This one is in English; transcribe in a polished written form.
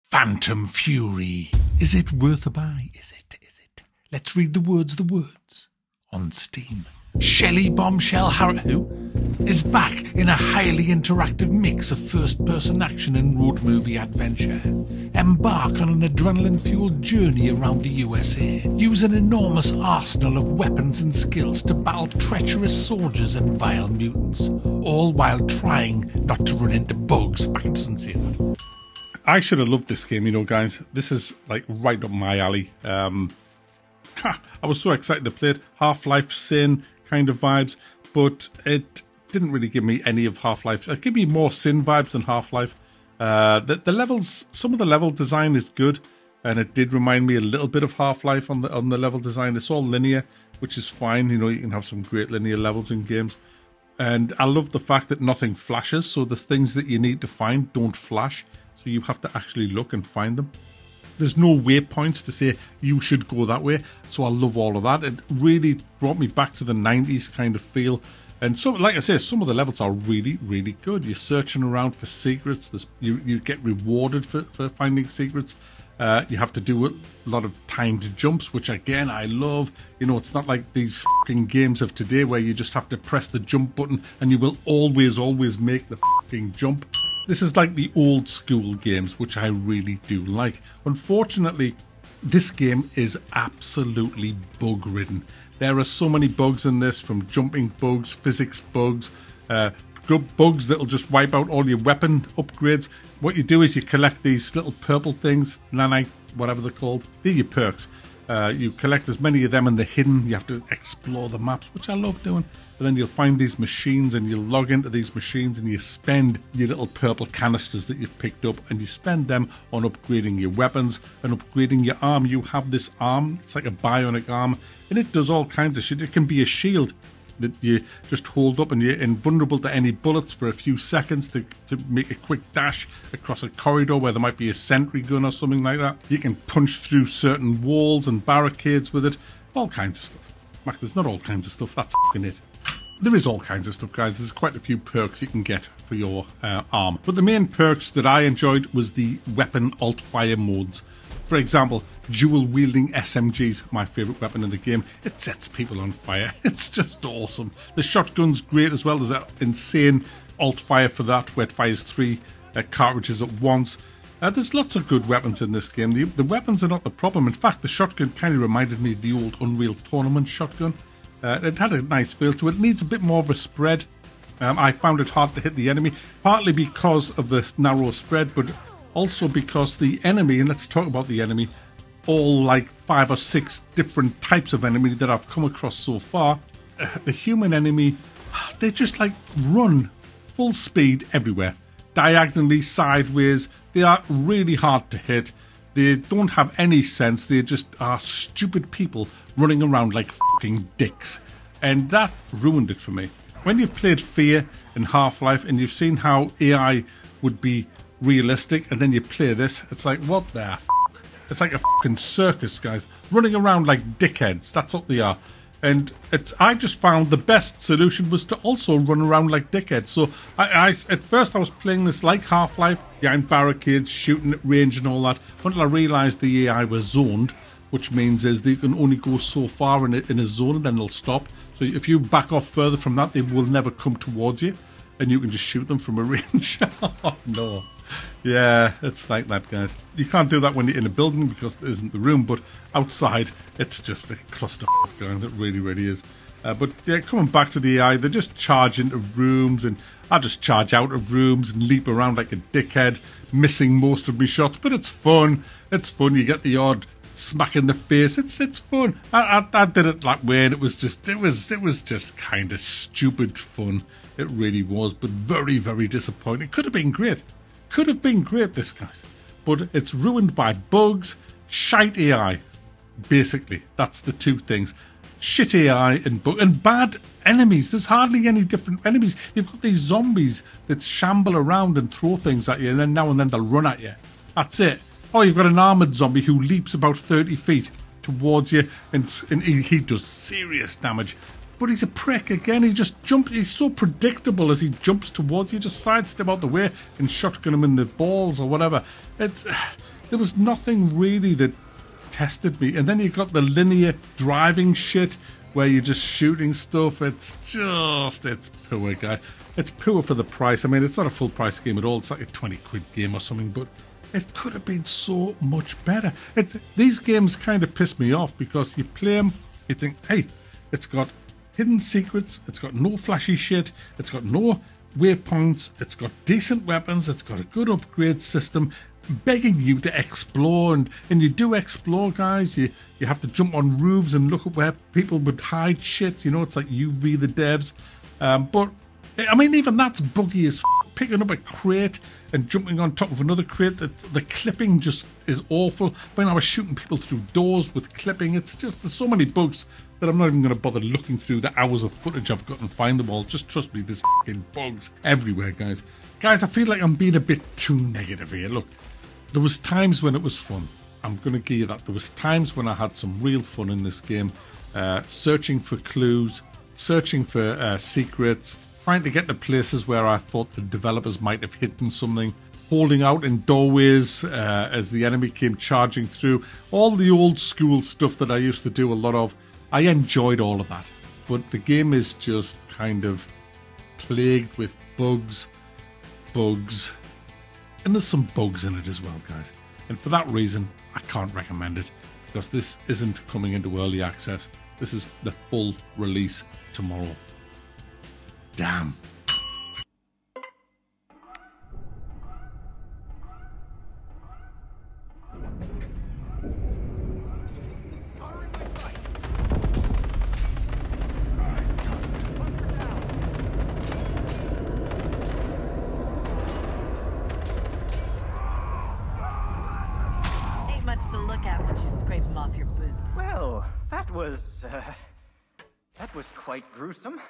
Phantom Fury. Is it worth a buy? Is it? Let's read the words on Steam. Shelley Bombshell Harrow is back in a highly interactive mix of first-person action and road movie adventure. Embark on an adrenaline-fueled journey around the USA. Use an enormous arsenal of weapons and skills to battle treacherous soldiers and vile mutants, all while trying not to run into bugs. It doesn't say that. I should have loved this game, you know, guys. This is like right up my alley. I was so excited to play it. Half-Life Sin kind of vibes, but it didn't really give me any of Half-Life. It gave me more Sin vibes than Half-Life. The levels, some of the level design is good, and it did remind me a little bit of Half-Life on the level design. It's all linear, which is fine. You know, you can have some great linear levels in games. And I love the fact that nothing flashes, so the things that you need to find don't flash. So you have to actually look and find them. There's no waypoints to say you should go that way. So I love all of that. It really brought me back to the 90s kind of feel. And so, like I say, some of the levels are really, really good. You're searching around for secrets. You get rewarded for finding secrets. You have to do a lot of timed jumps, which again, I love. You know, it's not like these fucking games of today where you just have to press the jump button and you will always make the fucking jump. This is like the old school games, which I really do like. Unfortunately, this game is absolutely bug ridden. There are so many bugs in this, from jumping bugs, physics bugs, bugs that'll just wipe out all your weapon upgrades. What you do is you collect these little purple things, nanite, whatever they're called. They're your perks. You collect as many of them and they're hidden. You have to explore the maps, which I love doing. And then you'll find these machines and you'll log into these machines and you spend your little purple canisters that you've picked up, and you spend them on upgrading your weapons and upgrading your arm. You have this arm, it's like a bionic arm, and it does all kinds of shit. It can be a shield that you just hold up and you're invulnerable to any bullets for a few seconds to make a quick dash across a corridor where there might be a sentry gun or something like that. You can punch through certain walls and barricades with it. All kinds of stuff. Mac, there's not all kinds of stuff, that's fucking it. There is all kinds of stuff, guys. There's quite a few perks you can get for your arm. But the main perks that I enjoyed was the weapon alt-fire modes. For example, dual-wielding SMGs, my favourite weapon in the game. It sets people on fire. It's just awesome. The shotgun's great as well. There's that insane alt-fire for that, where it fires 3 cartridges at once. There's lots of good weapons in this game. The weapons are not the problem. In fact, the shotgun kind of reminded me of the old Unreal Tournament shotgun. It had a nice feel to it. It needs a bit more of a spread. I found it hard to hit the enemy, partly because of the narrow spread, but also because the enemy, and let's talk about the enemy, all like 5 or 6 different types of enemy that I've come across so far. The human enemy, they just like run full speed everywhere, diagonally, sideways. They are really hard to hit. They don't have any sense. They just are stupid people running around like fucking dicks. And that ruined it for me. When you've played Fear and Half-Life and you've seen how AI would be realistic, and then you play this, it's like, what the f***? It's like a fucking circus, guys. Running around like dickheads. That's what they are. And I just found the best solution was to also run around like dickheads. So at first I was playing this like Half-Life, behind barricades, shooting at range and all that, until I realised the AI was zoned, which means is they can only go so far in a zone and then they'll stop. So if you back off further from that, they will never come towards you, and you can just shoot them from a range. Oh no. Yeah, it's like that, guys. You can't do that when you're in a building because there isn't the room, but outside, it's just a clusterfuck, guys. It really, really is. But yeah, coming back to the AI, they just charge into rooms, and I just charge out of rooms and leap around like a dickhead, missing most of my shots. But it's fun. It's fun. You get the odd smack in the face. It's fun. I did it that way, and it was just kind of stupid fun. It really was, but very, very disappointing. It could have been great. Could have been great, this, guys. But it's ruined by bugs, shite AI. Basically, that's the two things. Shit AI and bad enemies. There's hardly any different enemies. You've got these zombies that shamble around and throw things at you, and then now and then they'll run at you. That's it. Oh, you've got an armoured zombie who leaps about 30 feet towards you, and he does serious damage. But he's a prick again. He just jumps. He's so predictable as he jumps towards you. Just sidestep out the way and shotgun him in the balls or whatever. there was nothing really that tested me. And then you got the linear driving shit where you're just shooting stuff. It's poor, guys. It's poor for the price. I mean, it's not a full price game at all. It's like a 20 quid game or something, but it could have been so much better. These games kind of piss me off because you play them, you think, hey, it's got hidden secrets, it's got no flashy shit, it's got no waypoints, it's got decent weapons, it's got a good upgrade system, begging you to explore, and you do explore, guys. You have to jump on roofs and look at where people would hide shit. You know, it's like UV the devs. But I mean, even that's buggy as picking up a crate and jumping on top of another crate. The clipping just is awful. When I was shooting people through doors with clipping, it's just, there's so many bugs that I'm not even going to bother looking through the hours of footage I've got and find them all. Just trust me, there's fucking bugs everywhere, guys. Guys, I feel like I'm being a bit too negative here. Look, there was times when it was fun. I'm going to give you that. There was times when I had some real fun in this game. Searching for clues, searching for secrets, trying to get to places where I thought the developers might have hidden something, holding out in doorways as the enemy came charging through. All the old school stuff that I used to do a lot of. I enjoyed all of that. But the game is just kind of plagued with bugs. And there's some bugs in it as well, guys. And for that reason, I can't recommend it, because this isn't coming into early access. This is the full release tomorrow. Damn. To look at once you scrape them off your boots. Well, that was quite gruesome.